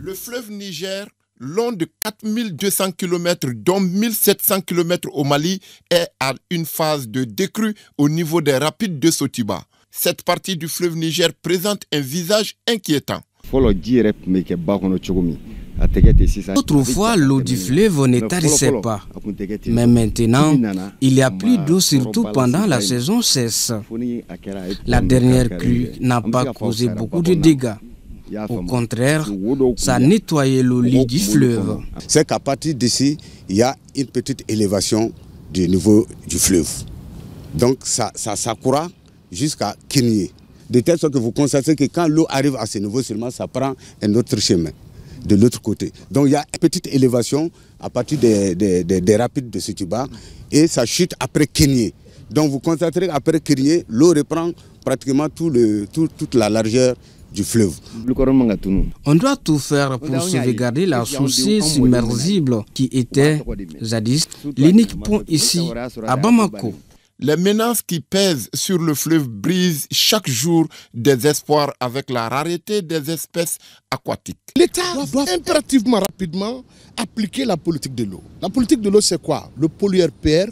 Le fleuve Niger, long de 4200 km, dont 1700 km au Mali, est à une phase de décrue au niveau des rapides de Sotiba. Cette partie du fleuve Niger présente un visage inquiétant. Autrefois, l'eau du fleuve ne tarissait pas. Mais maintenant, il y a plus d'eau, surtout pendant la saison sèche. La dernière crue n'a pas causé beaucoup de dégâts. Au contraire, ça a nettoyé le lit du fleuve. C'est qu'à partir d'ici, il y a une petite élévation du niveau du fleuve. Donc ça s'accroît jusqu'à Kényé. De telle sorte que vous constatez que quand l'eau arrive à ce niveau seulement, ça prend un autre chemin de l'autre côté. Donc il y a une petite élévation à partir des rapides de Sotiba et ça chute après Kényé. Donc vous constaterez qu'après Kényé, l'eau reprend pratiquement toute la largeur du fleuve. On doit tout faire pour sauvegarder la chaussée submersible qui était jadis l'unique pont ici à Bamako. Les menaces qui pèsent sur le fleuve brisent chaque jour des espoirs avec la rareté des espèces aquatiques. L'État doit impérativement, rapidement appliquer la politique de l'eau. La politique de l'eau, c'est quoi? Le pollueur payeur,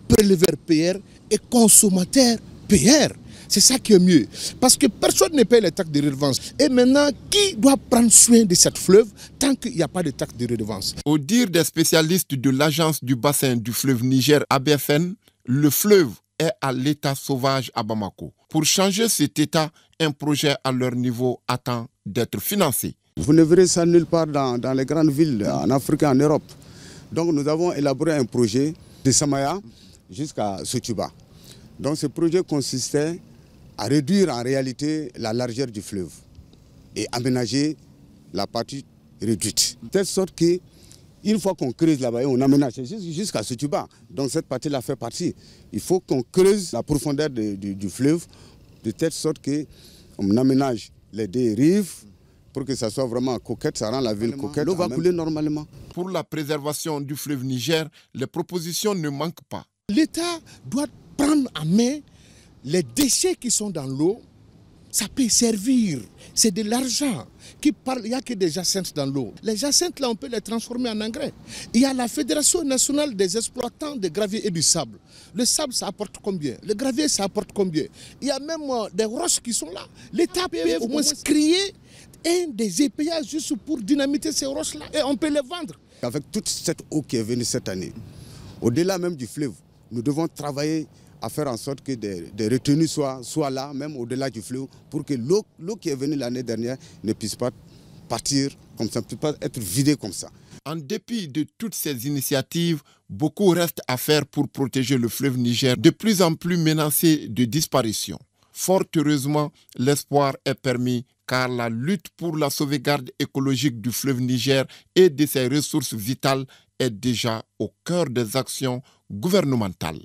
préleveur payeur et consommateur payeur. C'est ça qui est mieux. Parce que personne ne paye les taxes de redevance. Et maintenant, qui doit prendre soin de cette fleuve tant qu'il n'y a pas de taxes de redevance? Au dire des spécialistes de l'agence du bassin du fleuve Niger, ABFN, le fleuve est à l'état sauvage à Bamako. Pour changer cet état, un projet à leur niveau attend d'être financé. Vous ne verrez ça nulle part dans les grandes villes, en Afrique et en Europe. Donc nous avons élaboré un projet de Samaya jusqu'à Sotiba. Donc ce projet consistait à réduire en réalité la largeur du fleuve et aménager la partie réduite. De telle sorte que une fois qu'on creuse là-bas, on aménage jusqu'à Sotiba. Donc cette partie-là fait partie. Il faut qu'on creuse la profondeur du fleuve de telle sorte qu'on aménage les deux rives pour que ça soit vraiment coquette, ça rend la ville coquette. L'eau va couler normalement. Pour la préservation du fleuve Niger, les propositions ne manquent pas. L'État doit prendre en main les déchets qui sont dans l'eau. Ça peut servir, c'est de l'argent. Il n'y a que des jacinthes dans l'eau. Les jacinthes, là, on peut les transformer en engrais. Il y a la Fédération nationale des exploitants de gravier et du sable. Le sable, ça apporte combien? Le gravier, ça apporte combien? Il y a même des roches qui sont là. L'État peut au moins créer des épayages juste pour dynamiter ces roches-là. Et on peut les vendre. Avec toute cette eau qui est venue cette année, au-delà même du fleuve, nous devons travailler à faire en sorte que des retenues soient là, même au-delà du fleuve, pour que l'eau qui est venue l'année dernière ne puisse pas partir comme ça, ne puisse pas être vidée comme ça. En dépit de toutes ces initiatives, beaucoup reste à faire pour protéger le fleuve Niger, de plus en plus menacé de disparition. Fort heureusement, l'espoir est permis car la lutte pour la sauvegarde écologique du fleuve Niger et de ses ressources vitales est déjà au cœur des actions gouvernementales.